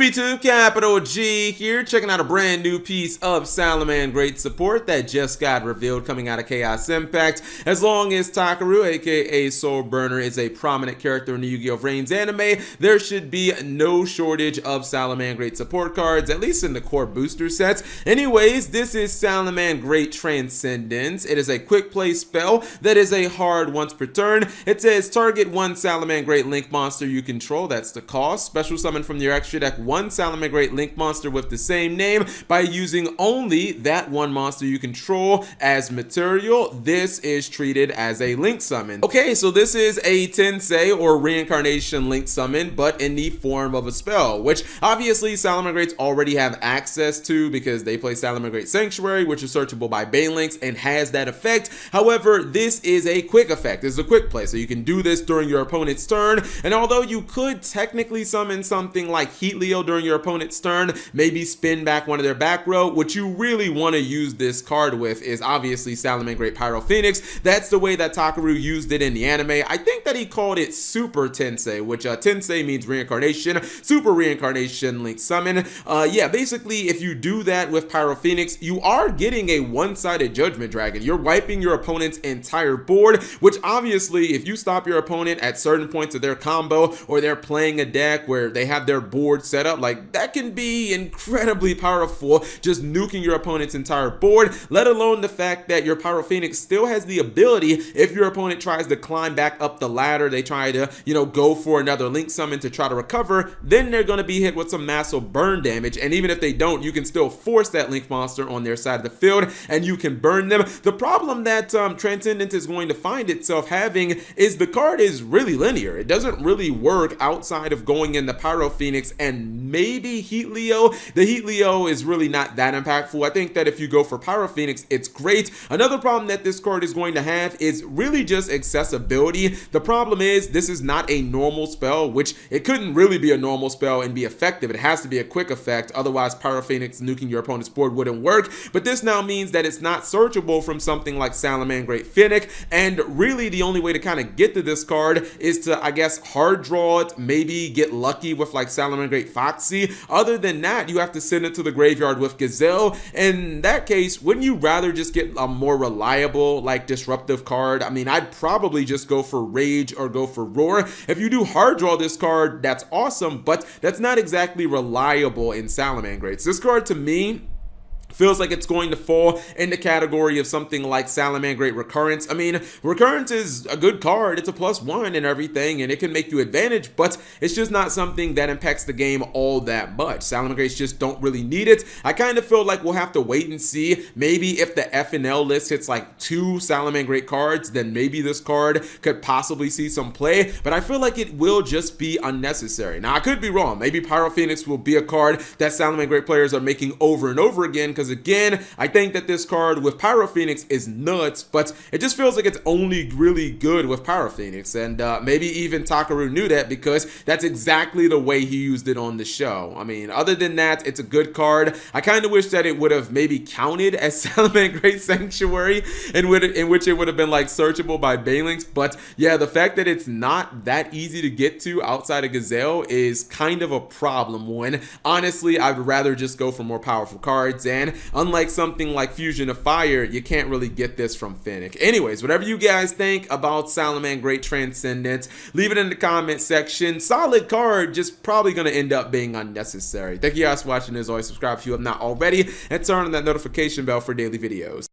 YouTube, capital G here, checking out a brand new piece of Salamangreat support that just got revealed coming out of Chaos Impact. As long as Takaru, aka Soul Burner, is a prominent character in the Yu-Gi-Oh! Reigns anime, there should be no shortage of Salamangreat support cards, at least in the core booster sets. Anyways, this is Salamangreat Transcendence. It is a quick play spell that is a hard once per turn. It says target one Salamangreat Link monster you control, that's the cost. Special summon from your extra deck one Salamangreat Link monster with the same name by using only that one monster you control as material. This is treated as a Link summon. Okay, so this is a Tensei or reincarnation Link summon, but in the form of a spell, which obviously Salamangreats already have access to because they play Salamangreat Sanctuary, which is searchable by Banelinks and has that effect. However, this is a quick effect. This is a quick play, so you can do this during your opponent's turn, and although you could technically summon something like Heatleo during your opponent's turn, maybe spin back one of their back row, what you really want to use this card with is obviously Salamangreat Pyro Phoenix. That's the way that Takaru used it in the anime. I think that he called it Super Tensei, which Tensei means reincarnation, Super Reincarnation Link Summon. Yeah, basically if you do that with Pyro Phoenix, you are getting a one-sided Judgment Dragon. You're wiping your opponent's entire board, which obviously if you stop your opponent at certain points of their combo, or they're playing a deck where they have their board set up, like that can be incredibly powerful, just nuking your opponent's entire board, let alone the fact that your Pyro Phoenix still has the ability, if your opponent tries to climb back up the ladder, they try to, go for another Link summon to try to recover, then they're going to be hit with some massive burn damage, and even if they don't, you can still force that Link monster on their side of the field, and you can burn them. The problem that Transcendence is going to find itself having is the card is really linear. It doesn't really work outside of going in the Pyro Phoenix and maybe Heatleo. The Heatleo is really not that impactful. I think that if you go for Pyro Phoenix, it's great. Another problem that this card is going to have is really just accessibility. The problem is this is not a normal spell, which it couldn't really be a normal spell and be effective. It has to be a quick effect, otherwise Pyro Phoenix nuking your opponent's board wouldn't work. But this now means that it's not searchable from something like Salamangreat Finnick, and really the only way to kind of get to this card is to, I guess, hard draw it, maybe get lucky with like Salamangreat Foxy. Other than that, you have to send it to the graveyard with Gazelle. In that case, wouldn't you rather just get a more reliable, like, disruptive card? I mean, I'd probably just go for Rage or go for Roar. If you do hard draw this card, that's awesome, but that's not exactly reliable in Salamangreats. This card, to me, feels like it's going to fall in the category of something like Salamangreat Recurrence. I mean, Recurrence is a good card. It's a +1 and everything, and it can make you advantage, but it's just not something that impacts the game all that much. Salamangreats just don't really need it. I kind of feel like we'll have to wait and see. Maybe if the FNL list hits like 2 Salamangreat cards, then maybe this card could possibly see some play, but I feel like it will just be unnecessary. Now, I could be wrong. Maybe Pyro Phoenix will be a card that Salamangreat players are making over and over again, because again, I think that this card with Pyro Phoenix is nuts, but it just feels like it's only really good with Pyro Phoenix, and maybe even Takaru knew that because that's exactly the way he used it on the show. I mean, other than that, it's a good card. I kind of wish that it would have maybe counted as Salamangreat Sanctuary, in which it would have been like searchable by Banelinks, but yeah, the fact that it's not that easy to get to outside of Gazelle is kind of a problem, when honestly, I'd rather just go for more powerful cards, and unlike something like Fusion of Fire, you can't really get this from Finnick. Anyways, whatever you guys think about Salamangreat Transcendence, leave it in the comment section. Solid card, just probably going to end up being unnecessary. Thank you guys for watching. As always, subscribe if you have not already, and turn on that notification bell for daily videos.